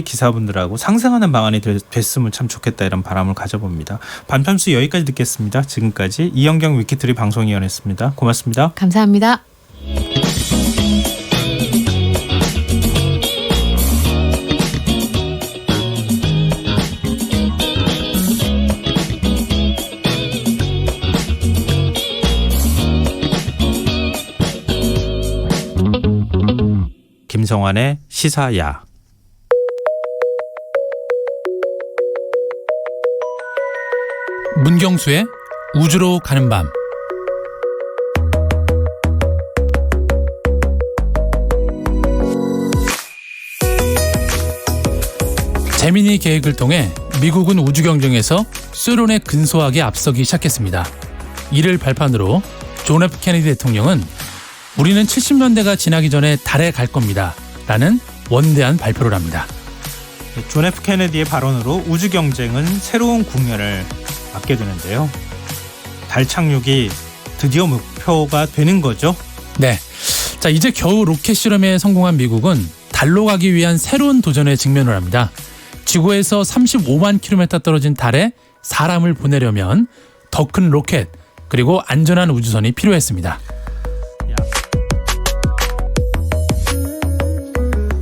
기사분들하고 상생하는 방안이 됐으면 참 좋겠다 이런 바람을 가져봅니다. 반편수 여기까지 듣겠습니다. 지금까지 이영경 위키트리 방송위원이었습니다. 고맙습니다. 감사합니다. 김성환의 시사야. 문경수의 우주로 가는 밤. 재미니 계획을 통해 미국은 우주 경쟁에서 소련에 근소하게 앞서기 시작했습니다. 이를 발판으로 존 F 케네디 대통령은 우리는 70년대가 지나기 전에 달에 갈 겁니다 라는 원대한 발표를 합니다. 존 F 케네디의 발언으로 우주 경쟁은 새로운 국면을 맞게 되는데요. 달 착륙이 드디어 목표가 되는 거죠? 네. 자, 이제 겨우 로켓 실험에 성공한 미국은 달로 가기 위한 새로운 도전에 직면을 합니다. 지구에서 35만 킬로미터 떨어진 달에 사람을 보내려면 더 큰 로켓 그리고 안전한 우주선이 필요했습니다.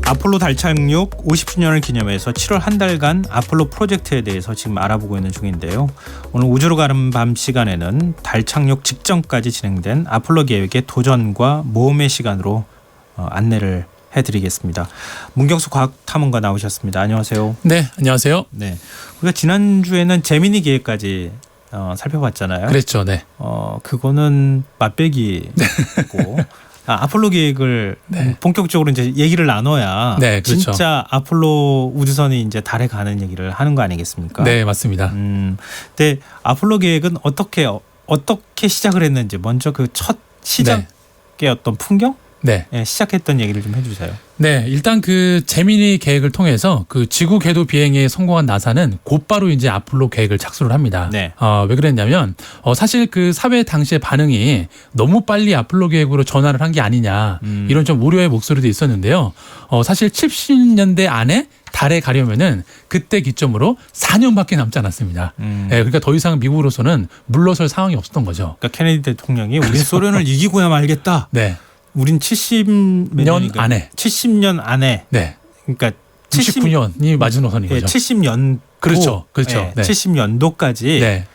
아폴로 달 착륙 50주년을 기념해서 7월 한 달간 아폴로 프로젝트에 대해서 지금 알아보고 있는 중인데요. 오늘 우주로 가는 밤 시간에는 달 착륙 직전까지 진행된 아폴로 계획의 도전과 모험의 시간으로 안내를 해드리겠습니다. 문경수 과학탐험가 나오셨습니다. 안녕하세요. 네, 안녕하세요. 네, 우리가 지난주에는 재미니 계획까지 살펴봤잖아요. 그랬죠. 네. 그거는 맛배기고 아폴로 계획을 네. 본격적으로 이제 얘기를 나눠야 네, 그렇죠. 진짜 아폴로 우주선이 이제 달에 가는 얘기를 하는 거 아니겠습니까? 네, 맞습니다. 근데 아폴로 계획은 어떻게 시작을 했는지 먼저 그 첫 시작의 어떤 풍경? 네. 네, 시작했던 얘기를 좀 해주세요. 네, 일단 그 재미니 계획을 통해서 그 지구 궤도 비행에 성공한 나사는 곧바로 이제 아폴로 계획을 착수를 합니다. 네. 왜 그랬냐면 사실 그 사회 당시의 반응이 너무 빨리 아폴로 계획으로 전환을 한 게 아니냐 이런 좀 우려의 목소리도 있었는데요. 사실 70년대 안에 달에 가려면은 그때 기점으로 4년밖에 남지 않았습니다. 네, 그러니까 더 이상 미국으로서는 물러설 상황이 없었던 거죠. 그러니까 케네디 대통령이 우리 소련을 이기고야 말겠다. 네. 우린 70년 안에. 70년 안에. 네. 그러니까 69년이 마지노선인 거죠. 70년. 그렇죠. 그렇죠. 네, 네. 70년도까지 네.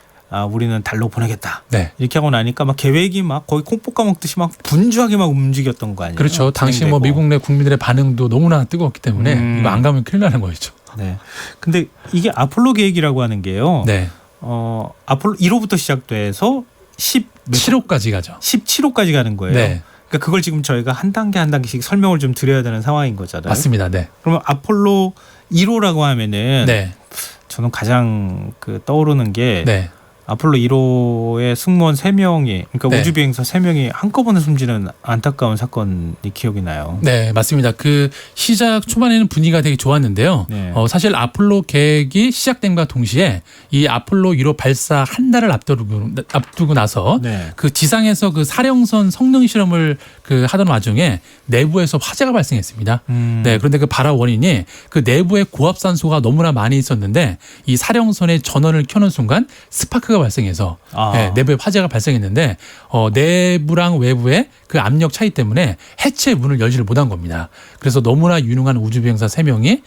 우리는 달로 보내겠다. 네. 이렇게 하고 나니까 막 계획이 막 거의 콩 볶아 먹듯이 막 분주하게 막 움직였던 거 아니에요? 그렇죠. 당시 뭐 진행되고. 미국 내 국민들의 반응도 너무나 뜨거웠기 때문에 이거 안 가면 큰일 나는 거였죠. 네. 근데 이게 아폴로 계획이라고 하는 게요. 네. 아폴로 1호부터 시작돼서 7호까지 가죠. 17호까지 가는 거예요. 네. 그러니까 그걸 지금 저희가 한 단계 한 단계씩 설명을 좀 드려야 되는 상황인 거잖아요. 맞습니다. 네. 그러면 아폴로 1호라고 하면은 네. 저는 가장 떠오르는 게 네. 아폴로 1호의 승무원 3명이 그러니까 네. 우주비행사 3명이 한꺼번에 숨지는 안타까운 사건이 기억이 나요. 네, 맞습니다. 그 시작 초반에는 분위기가 되게 좋았는데요. 네. 사실 아폴로 계획이 시작된과 동시에 이 아폴로 1호 발사 한 달을 앞두고 나서 네. 그 지상에서 그 사령선 성능 실험을 하던 와중에 내부에서 화재가 발생했습니다. 네, 그런데 그 발화 원인이 그 내부에 고압산소가 너무나 많이 있었는데 이 사령선의 전원을 켜는 순간 스파크가 발생해서 네, 내부에 화재가 발생했는데 내부랑 외부의 그 압력 차이 때문에 해체 문을 열지를 못한 겁니다. 그래서 너무나 유능한 우주비행사 3명이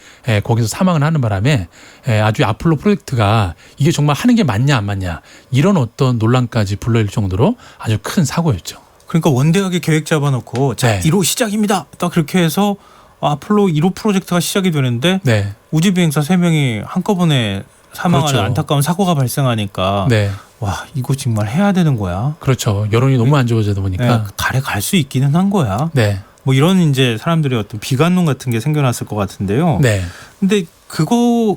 거기서 사망을 하는 바람에 아주 아폴로 프로젝트가 이게 정말 하는 게 맞냐 안 맞냐 이런 어떤 논란까지 불러일 정도로 아주 큰 사고였죠. 그러니까 원대하게 계획 잡아놓고 자 네. 1호 시작입니다. 딱 그렇게 해서 아폴로 1호 프로젝트가 시작이 되는데 네. 우주비행사 3명이 한꺼번에 사망하는 그렇죠. 안타까운 사고가 발생하니까 네. 와 이거 정말 해야 되는 거야. 그렇죠. 여론이 너무 안 좋아지다 보니까. 네, 달에 갈 수 있기는 한 거야. 네. 뭐 이런 이제 사람들의 어떤 비관론 같은 게 생겨났을 것 같은데요. 네. 근데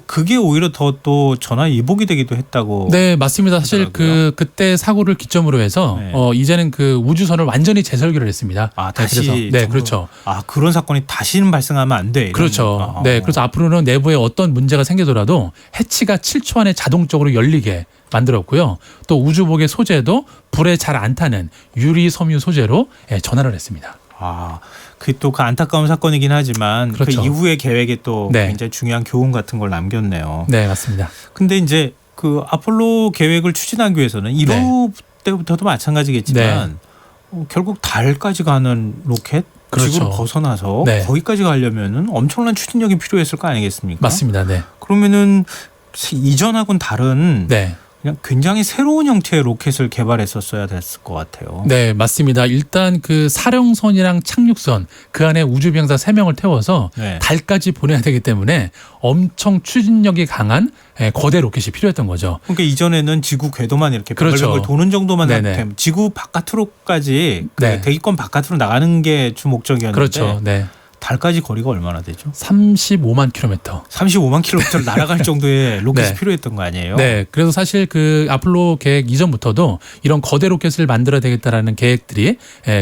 그게 오히려 더 또 전화위복이 되기도 했다고. 네, 맞습니다. 사실 하더라고요. 그때 사고를 기점으로 해서 네. 이제는 그 우주선을 완전히 재설계를 했습니다. 다시 그래서, 네, 그렇죠. 그런 사건이 다시는 발생하면 안 돼. 이런. 그렇죠. 네, 그래서 앞으로는 내부에 어떤 문제가 생기더라도 해치가 7초 안에 자동적으로 열리게 만들었고요. 또 우주복의 소재도 불에 잘 안 타는 유리 섬유 소재로 전환을 했습니다. 그 또 그 안타까운 사건이긴 하지만 그렇죠. 그 이후의 계획에 또 네. 굉장히 중요한 교훈 같은 걸 남겼네요. 네, 맞습니다. 근데 이제 그 아폴로 계획을 추진하기 위해서는 1호 때부터도 마찬가지겠지만 결국 달까지 가는 로켓 그렇죠. 지구를 벗어나서 네. 거기까지 가려면은 엄청난 추진력이 필요했을 거 아니겠습니까? 맞습니다. 네. 그러면은 이전하고는 다른 네. 그냥 굉장히 새로운 형태의 로켓을 개발했었어야 됐을 것 같아요. 네, 맞습니다. 일단 그 사령선이랑 착륙선 그 안에 우주비행사 3명을 태워서 네. 달까지 보내야 되기 때문에 엄청 추진력이 강한 거대 로켓이 필요했던 거죠. 그러니까 이전에는 지구 궤도만 이렇게 그렇죠. 뱅글뱅글 도는 정도만 네네. 되면 지구 바깥으로까지 그 네. 대기권 바깥으로 나가는 게 주 목적이었는데 그렇죠. 네. 달까지 거리가 얼마나 되죠? 35만 킬로미터. 35만 킬로미터를 날아갈 정도의 로켓이 네. 필요했던 거 아니에요? 네, 그래서 사실 그 아폴로 계획 이전부터도 이런 거대 로켓을 만들어야 되겠다라는 계획들이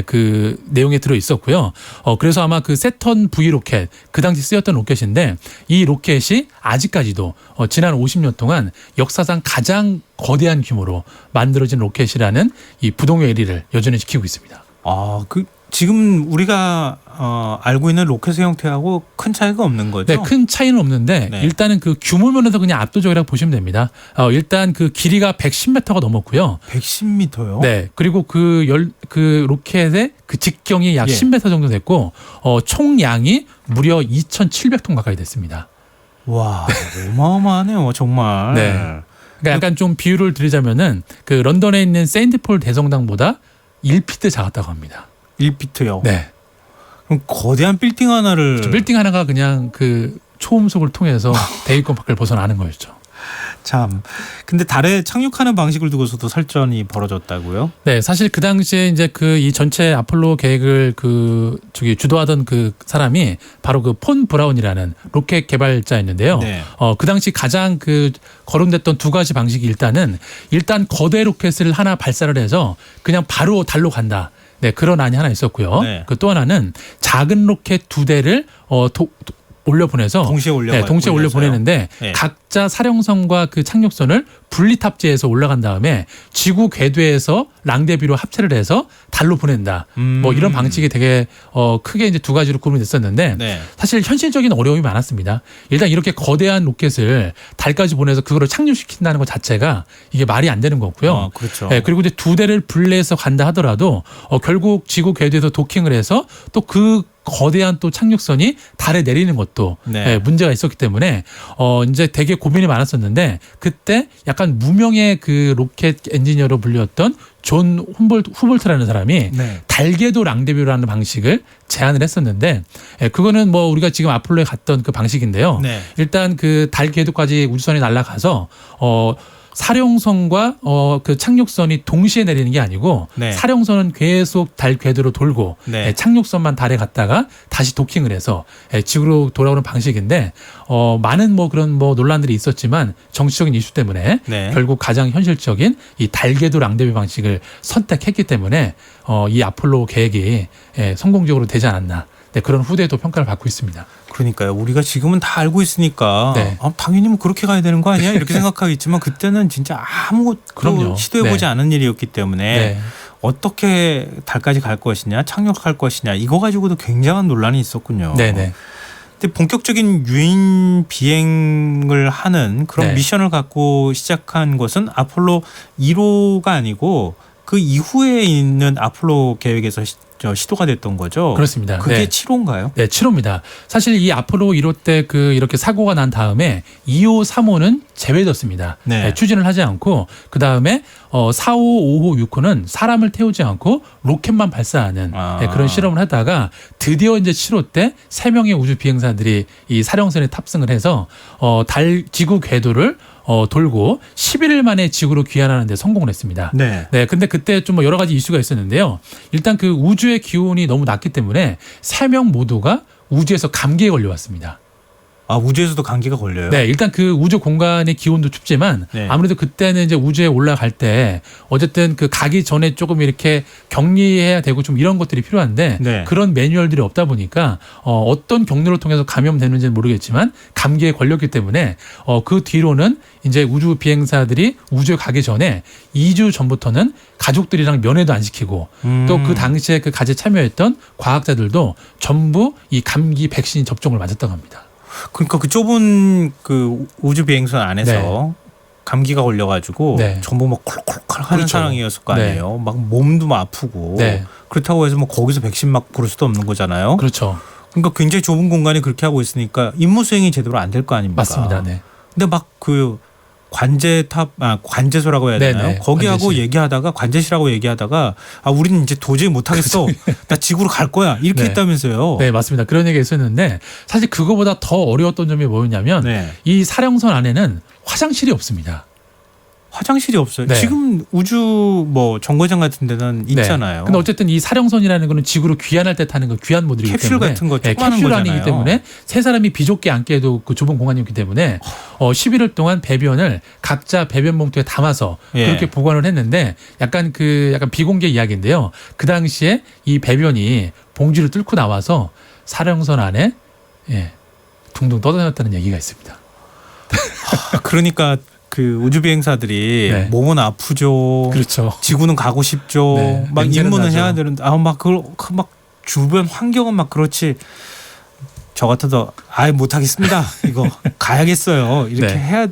그 내용에 들어 있었고요. 그래서 아마 그 세턴 V 로켓 그 당시 쓰였던 로켓인데 이 로켓이 아직까지도 지난 50년 동안 역사상 가장 거대한 규모로 만들어진 로켓이라는 이 부동의 1위를 여전히 지키고 있습니다. 아, 그 지금 우리가 알고 있는 로켓의 형태하고 큰 차이가 없는 거죠? 네, 큰 차이는 없는데 네. 일단은 그 규모 면에서 그냥 압도적이라고 보시면 됩니다. 일단 그 길이가 110m가 넘었고요. 110m요? 네, 그리고 그 로켓의 그 직경이 약 예. 10m 정도 됐고 총량이 무려 2,700톤 가까이 됐습니다. 와, 어마어마하네요, 정말. 네. 그러니까 약간 좀 비유를 드리자면은 그 런던에 있는 세인트폴 대성당보다 1피트 작았다고 합니다. 1피트요. 네. 그럼 거대한 빌딩 하나를 빌딩 하나가 그냥 그 초음속을 통해서 대기권 밖을 벗어나는 거였죠. 참. 근데 달에 착륙하는 방식을 두고서도 설전이 벌어졌다고요? 네, 사실 그 당시에 이제 그 이 전체 아폴로 계획을 주도하던 그 사람이 바로 그 폰 브라운이라는 로켓 개발자였는데요. 네. 그 당시 가장 그 거론됐던 두 가지 방식이 일단 거대 로켓을 하나 발사를 해서 그냥 바로 달로 간다. 네, 그런 안이 하나 있었고요. 네. 그 또 하나는 작은 로켓 2대를 올려보내서 동시에 동시에 올려보내는데 네. 각자 사령선과 그 착륙선을 분리 탑재해서 올라간 다음에 지구 궤도에서 랑데뷰로 합체를 해서 달로 보낸다. 뭐 이런 방식이 되게 크게 이제 두 가지로 구분이 됐었는데 네. 사실 현실적인 어려움이 많았습니다. 일단 이렇게 거대한 로켓을 달까지 보내서 그거를 착륙시킨다는 것 자체가 이게 말이 안 되는 거고요. 그렇죠. 네, 그리고 이제 두 대를 분리해서 간다 하더라도 결국 지구 궤도에서 도킹을 해서 또 그 거대한 또 착륙선이 달에 내리는 것도 네. 문제가 있었기 때문에 이제 되게 고민이 많았었는데 그때 약간 무명의 그 로켓 엔지니어로 불렸던 존 후볼트라는 사람이 네. 달궤도 랑데뷰라는 방식을 제안을 했었는데 그거는 뭐 우리가 지금 아폴로에 갔던 그 방식인데요. 네. 일단 그 달궤도까지 우주선이 날아가서 사령선과 그 착륙선이 동시에 내리는 게 아니고 네. 사령선은 계속 달 궤도로 돌고 네. 착륙선만 달에 갔다가 다시 도킹을 해서 지구로 돌아오는 방식인데 많은 뭐 그런 뭐 논란들이 있었지만 정치적인 이슈 때문에 네. 결국 가장 현실적인 이 달 궤도 랑데뷰 방식을 선택했기 때문에 이 아폴로 계획이 성공적으로 되지 않았나. 네, 그런 후대도 평가를 받고 있습니다. 그러니까요. 우리가 지금은 다 알고 있으니까 네. 당연히 뭐 그렇게 가야 되는 거 아니야? 이렇게 생각하겠지만 그때는 진짜 아무것도 그럼요. 시도해보지 네. 않은 일이었기 때문에 네. 어떻게 달까지 갈 것이냐, 착륙할 것이냐 이거 가지고도 굉장한 논란이 있었군요. 네네. 근데 본격적인 유인 비행을 하는 그런 네. 미션을 갖고 시작한 것은 아폴로 1호가 아니고 그 이후에 있는 아폴로 계획에서 시도가 됐던 거죠. 그렇습니다. 그게 네. 7호인가요? 네, 7호입니다. 사실 이 아폴로 1호 때 이렇게 사고가 난 다음에 2호, 3호는 제외됐습니다. 네. 추진을 하지 않고 그 다음에 4호, 5호, 6호는 사람을 태우지 않고 로켓만 발사하는 그런 실험을 하다가 드디어 이제 7호 때 3명의 우주 비행사들이 이 사령선에 탑승을 해서 지구 궤도를 돌고 11일 만에 지구로 귀환하는 데 성공을 했습니다. 네. 네, 근데 그때 좀 여러 가지 이슈가 있었는데요. 일단 그 우주의 기온이 너무 낮기 때문에 3명 모두가 우주에서 감기에 걸려왔습니다. 아, 우주에서도 감기가 걸려요? 네, 일단 그 우주 공간의 기온도 춥지만 네. 아무래도 그때는 이제 우주에 올라갈 때 어쨌든 그 가기 전에 조금 이렇게 격리해야 되고 좀 이런 것들이 필요한데 네. 그런 매뉴얼들이 없다 보니까 어떤 경로를 통해서 감염되는지는 모르겠지만 감기에 걸렸기 때문에 그 뒤로는 이제 우주 비행사들이 우주에 가기 전에 2주 전부터는 가족들이랑 면회도 안 시키고 또 그 당시에 그 가지에 참여했던 과학자들도 전부 이 감기 백신 접종을 맞았다고 합니다. 그러니까 그 좁은 그 우주 비행선 안에서 네. 감기가 걸려가지고 네. 전부 막 콜록콜록 하는 그렇죠. 상황이었을 거 네. 아니에요. 막 몸도 막 아프고 네. 그렇다고 해서 뭐 거기서 백신 막 고를 수도 없는 거잖아요. 그렇죠. 그러니까 굉장히 좁은 공간이 그렇게 하고 있으니까 임무 수행이 제대로 안 될 거 아닙니까? 맞습니다. 네. 근데 막 그 관제소라고 해야 되나요? 네네, 거기하고 관제실. 얘기하다가 관제실하고 얘기하다가 아 우리는 이제 도저히 못하겠어. 나 지구로 갈 거야. 이렇게 네. 했다면서요. 네, 맞습니다. 그런 얘기가 있었는데 사실 그거보다 더 어려웠던 점이 뭐였냐면 네. 이 사령선 안에는 화장실이 없습니다. 화장실이 없어요. 네. 지금 우주 뭐 정거장 같은 데는 있잖아요. 네. 근데 어쨌든 이 사령선이라는 거는 지구로 귀환할 때 타는 그 귀환 모듈이기 캡슐 때문에 같은 거 네, 조그마한 캡슐 거잖아요. 안이기 때문에 세 사람이 비좁게 앉게도 그 좁은 공간이었기 때문에 11일 동안 배변을 각자 배변 봉투에 담아서 예. 그렇게 보관을 했는데 약간 비공개 이야기인데요. 그 당시에 이 배변이 봉지를 뚫고 나와서 사령선 안에 둥둥 떠다녔다는 얘기가 있습니다. 그러니까 그 우주 비행사들이 네. 몸은 아프죠. 그렇죠. 지구는 가고 싶죠. 네, 막 냄새는 임무는 나죠. 해야 되는데 막 그걸 막 주변 환경은 막 그렇지. 저 같아도 아예 못하겠습니다. 이거 가야겠어요. 이렇게 네. 해야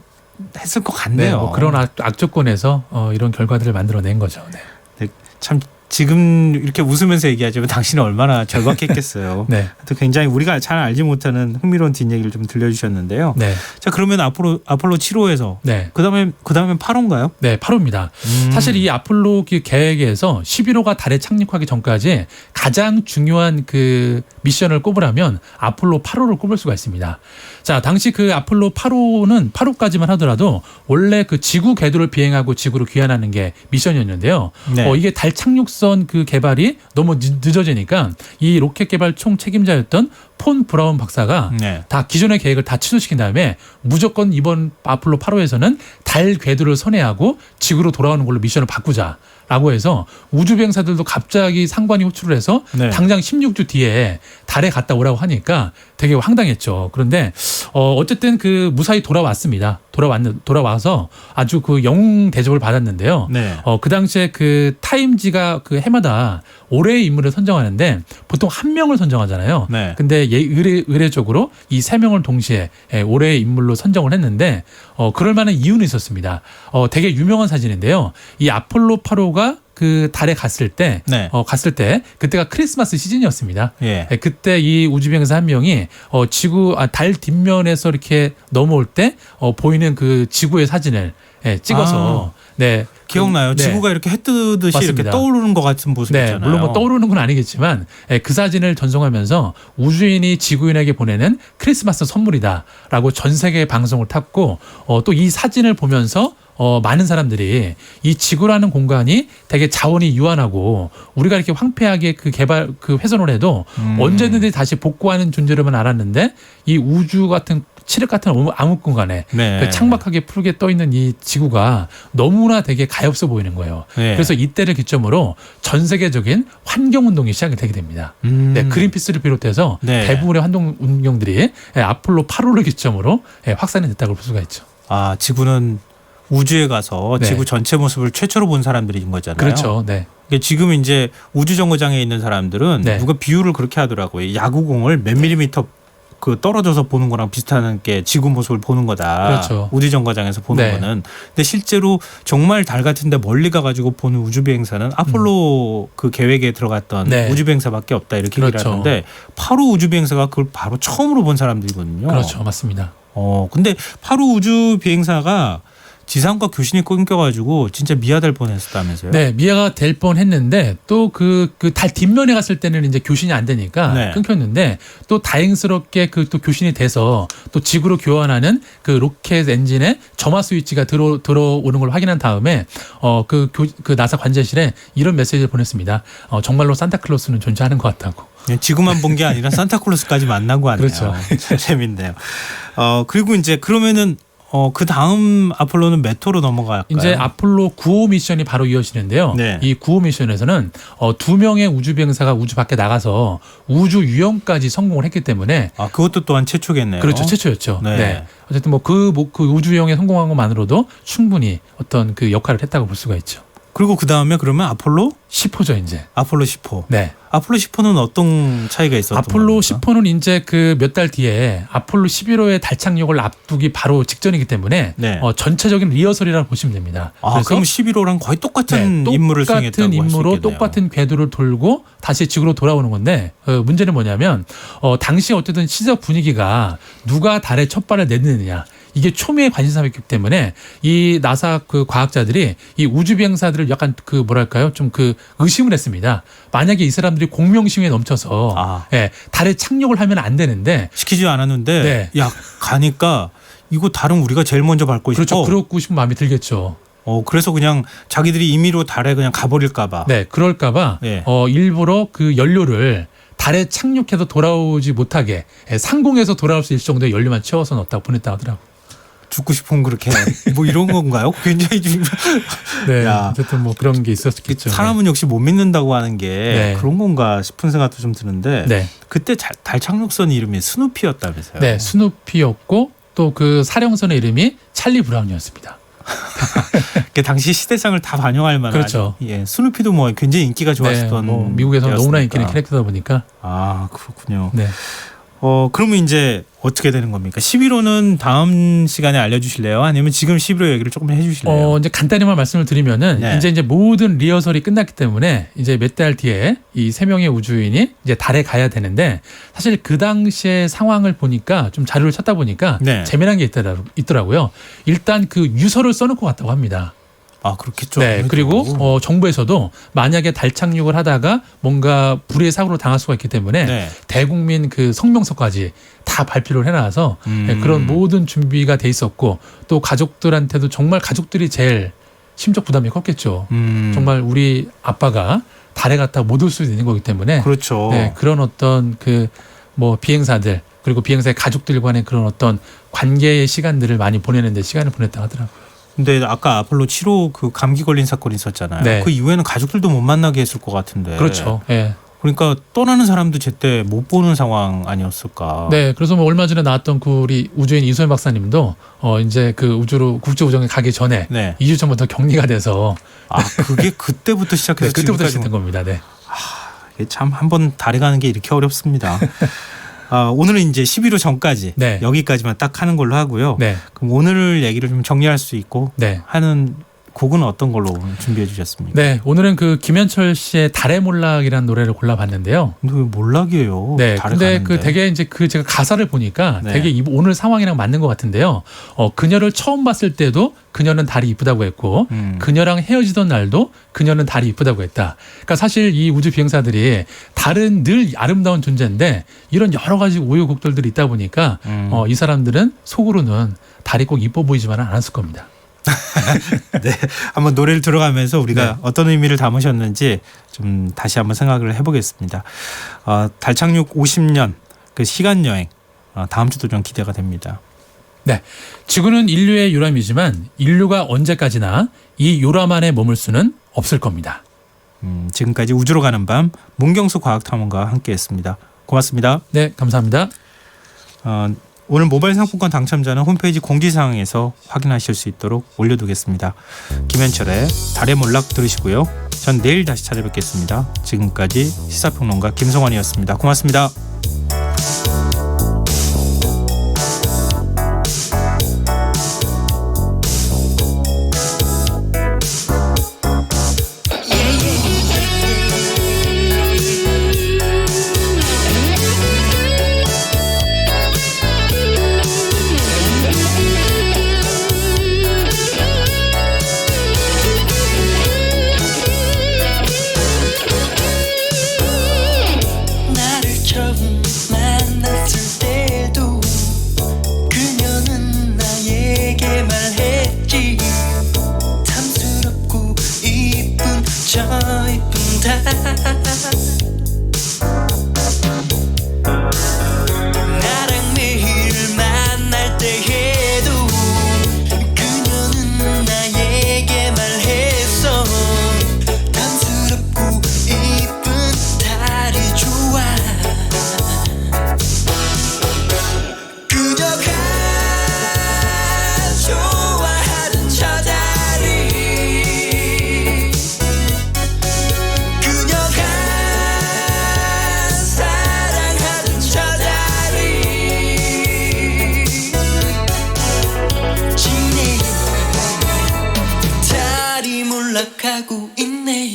했을 것 네, 같네요. 뭐 그런 악조건에서 이런 결과들을 만들어낸 거죠. 네. 네, 참 지금 이렇게 웃으면서 얘기하지만 당신은 얼마나 절박했겠어요. 네. 또 굉장히 우리가 잘 알지 못하는 흥미로운 뒷얘기를 좀 들려주셨는데요. 네. 자 그러면 아폴로 7호에서 네. 그다음에 8호인가요? 네, 8호입니다. 사실 이 아폴로 계획에서 11호가 달에 착륙하기 전까지 가장 중요한 그 미션을 꼽으라면 아폴로 8호를 꼽을 수가 있습니다. 자, 당시 그 아폴로 8호까지만 하더라도 원래 그 지구 궤도를 비행하고 지구로 귀환하는 게 미션이었는데요. 네. 이게 달 착륙선 그 개발이 너무 늦어지니까 이 로켓 개발 총 책임자였던 폰 브라운 박사가 네. 다 기존의 계획을 다 취소시킨 다음에 무조건 이번 아폴로 8호에서는 달 궤도를 선회하고 지구로 돌아오는 걸로 미션을 바꾸자라고 해서 우주 비행사들도 갑자기 상관이 호출을 해서 네. 당장 16주 뒤에 달에 갔다 오라고 하니까 되게 황당했죠. 그런데 어쨌든 그 무사히 돌아왔습니다. 돌아와서 아주 그 영웅 대접을 받았는데요. 네. 그 당시에 그 타임지가 그 해마다 올해의 인물을 선정하는데 보통 한 명을 선정하잖아요. 네. 근데 의례적으로 이 세 명을 동시에 올해의 인물로 선정을 했는데 그럴 만한 이유는 있었습니다. 되게 유명한 사진인데요. 이 아폴로 8호가 그 달에 갔을 때 그때가 크리스마스 시즌이었습니다. 예. 그때 이 우주비행사 한 명이 달 뒷면에서 이렇게 넘어올 때 보이는 그 지구의 사진을 찍어서 기억나요. 네. 지구가 이렇게 해 뜨듯이 맞습니다. 이렇게 떠오르는 것 같은 모습이잖아요. 물론 뭐 떠오르는 건 아니겠지만 그 사진을 전송하면서 우주인이 지구인에게 보내는 크리스마스 선물이다라고 전 세계 방송을 탔고 또 이 사진을 보면서 많은 사람들이 이 지구라는 공간이 되게 자원이 유한하고 우리가 이렇게 황폐하게 그 훼손을 해도 언제든지 다시 복구하는 존재로만 알았는데 이 우주 같은 칠흑 같은 암흑 공간에 네. 그 창박하게 푸르게 떠 있는 이 지구가 너무나 되게 가엾어 보이는 거예요. 네. 그래서 이때를 기점으로 전 세계적인 환경 운동이 시작이 되게 됩니다. 그린피스를 비롯해서 네. 대부분의 환경 운동들이 아폴로 8호를 기점으로 확산이 됐다고 볼 수가 있죠. 아, 지구는 우주에 가서 네. 지구 전체 모습을 최초로 본 사람들인 거잖아요. 그렇죠. 네. 지금 이제 우주 정거장에 있는 사람들은 네. 누가 비유를 그렇게 하더라고요. 야구공을 몇 밀리미터 그 떨어져서 보는 거랑 비슷한 게 지구 모습을 보는 거다. 그렇죠. 우주 정거장에서 보는 네. 거는. 근데 실제로 정말 달 같은데 멀리 가가지고 보는 우주 비행사는 아폴로 그 계획에 들어갔던 네. 우주 비행사밖에 없다 이렇게 그렇죠. 얘기를 하는데 8호 우주 비행사가 그걸 바로 처음으로 본 사람들이거든요. 그렇죠. 맞습니다. 근데 8호 우주 비행사가 지상과 교신이 끊겨가지고 진짜 미아될 뻔했었다면서요? 네, 미아가 될 뻔했는데 또 그 달 뒷면에 갔을 때는 이제 교신이 안 되니까 네. 끊겼는데 또 다행스럽게 그 또 교신이 돼서 또 지구로 교환하는 그 로켓 엔진에 점화 스위치가 들어오는 걸 확인한 다음에 그 나사 관제실에 이런 메시지를 보냈습니다. 정말로 산타클로스는 존재하는 것 같다고. 지구만 본 게 아니라 산타클로스까지 만나고 왔네요. 그렇죠. 재밌네요. 그리고 이제 그러면은 그 다음 아폴로는 몇 호로 넘어갈까요? 이제 아폴로 9호 미션이 바로 이어지는데요. 네. 이 9호 미션에서는 2명의 우주 비행사가 우주 밖에 나가서 우주 유영까지 성공을 했기 때문에 그것도 또한 최초겠네요. 그렇죠. 최초였죠. 네. 네. 어쨌든 그 우주 유영에 성공한 것만으로도 충분히 어떤 그 역할을 했다고 볼 수가 있죠. 그리고 그 다음에 그러면 아폴로 10호죠, 이제. 아폴로 10호. 네. 아폴로 10호는 어떤 차이가 있었던 아폴로 겁니까? 10호는 이제 그 몇 달 뒤에 아폴로 11호의 달 착륙을 앞두기 바로 직전이기 때문에 네. 전체적인 리허설이라고 보시면 됩니다. 그럼 11호랑 거의 똑같은 임무를 수행했다고 똑같은 할 수 임무로 있겠네요. 똑같은 궤도를 돌고 다시 지구로 돌아오는 건데 문제는 뭐냐면 당시 어쨌든 시적 분위기가 누가 달에 첫 발을 내딛느냐 이게 초미의 관심사였기 때문에 이 나사 그 과학자들이 이 우주 비행사들을 약간 그 뭐랄까요 좀 그 의심을 했습니다. 만약에 이 사람들이 공명심에 넘쳐서 달에 착륙을 하면 안 되는데 시키지 않았는데 네. 야 가니까 이거 달은 우리가 제일 먼저 밟고 그렇죠. 싶어. 그렇고 싶은 마음이 들겠죠. 그래서 그냥 자기들이 임의로 달에 그냥 가버릴까봐. 네, 그럴까봐 네. 일부러 그 연료를 달에 착륙해서 돌아오지 못하게 상공에서 돌아올 수 있을 정도의 연료만 채워서 넣었다고 보냈다 하더라고요. 죽고 싶으면 그렇게 뭐 이런 건가요? 굉장히 좀 네, 야. 어쨌든 뭐 그런 게 있었겠죠. 사람은 역시 못 믿는다고 하는 게 네. 그런 건가 싶은 생각도 좀 드는데 네, 그때 달 착륙선 이름이 스누피였다면서요? 네, 스누피였고 또 그 사령선의 이름이 찰리 브라운이었습니다. 그 당시 시대상을 다 반영할 만한 그렇죠. 스누피도 뭐 굉장히 인기가 좋았었던 네, 뭐 미국에서 너무나 인기 있는 때였으니까. 캐릭터다 보니까 그렇군요. 네. 그러면 이제 어떻게 되는 겁니까? 11호는 다음 시간에 알려주실래요? 아니면 지금 11호 얘기를 조금 해주실래요? 이제 간단히만 말씀을 드리면은 네. 이제 모든 리허설이 끝났기 때문에 이제 몇 달 뒤에 이 3명의 우주인이 이제 달에 가야 되는데 사실 그 당시의 상황을 보니까 좀 자료를 찾다 보니까 네. 재미난 게 있더라고요. 일단 그 유서를 써놓고 갔다고 합니다. 그렇겠죠. 네, 그리고 정부에서도 만약에 달 착륙을 하다가 뭔가 불의의 사고로 당할 수가 있기 때문에 네. 대국민 그 성명서까지 다 발표를 해놔서 그런 모든 준비가 돼 있었고 또 가족들한테도 정말 가족들이 제일 심적 부담이 컸겠죠. 정말 우리 아빠가 달에 갔다 못 올 수도 있는 거기 때문에 그렇죠. 네, 그런 어떤 그 뭐 비행사들 그리고 비행사의 가족들 간의 그런 어떤 관계의 시간들을 많이 보내는 데 시간을 보냈다 하더라고요. 근데 아까 아폴로 7호 그 감기 걸린 사건이 있었잖아요. 네. 그 이후에는 가족들도 못 만나게 했을 것 같은데. 그렇죠. 예. 그러니까 떠나는 사람도 제때 못 보는 상황 아니었을까. 네, 그래서 뭐 얼마 전에 나왔던 그 우리 우주인 이소연 박사님도 이제 그 우주로 국제 우정에 가기 전에 네. 2주 전부터 격리가 돼서 그게 그때부터 시작해서 네, 그때부터 지금까지 시작된 겁니다. 네. 참 한번 달에 가는 게 이렇게 어렵습니다. 오늘은 이제 11호 전까지 네. 여기까지만 딱 하는 걸로 하고요. 네. 그럼 오늘 얘기를 좀 정리할 수 있고 네. 하는 곡은 어떤 걸로 준비해 주셨습니까? 네, 오늘은 그 김현철 씨의 달의 몰락이라는 노래를 골라봤는데요. 근데 왜 몰락이에요? 네, 달에 근데 가는데. 그 되게 이제 그 제가 가사를 보니까 네. 되게 오늘 상황이랑 맞는 것 같은데요. 그녀를 처음 봤을 때도 그녀는 달이 이쁘다고 했고, 그녀랑 헤어지던 날도 그녀는 달이 이쁘다고 했다. 그러니까 사실 이 우주 비행사들이 달은 늘 아름다운 존재인데 이런 여러 가지 우여곡절들이 있다 보니까 이 사람들은 속으로는 달이 꼭 이뻐 보이지만은 않았을 겁니다. 네, 한번 노래를 들어가면서 우리가 네. 어떤 의미를 담으셨는지 좀 다시 한번 생각을 해보겠습니다. 달 착륙 50년 그 시간 여행 다음 주도 좀 기대가 됩니다. 네, 지구는 인류의 요람이지만 인류가 언제까지나 이 요람 안에 머물 수는 없을 겁니다. 지금까지 우주로 가는 밤 문경수 과학탐험가와 함께했습니다. 고맙습니다. 네, 감사합니다. 오늘 모바일 상품권 당첨자는 홈페이지 공지사항에서 확인하실 수 있도록 올려두겠습니다. 김현철의 달의 몰락 들으시고요. 전 내일 다시 찾아뵙겠습니다. 지금까지 시사평론가 김성환이었습니다. 고맙습니다. 나를 처음 만났을 때도 그녀는 나에게 말했지 탐스럽고 이쁜 저 이쁜 달 올라가고 있네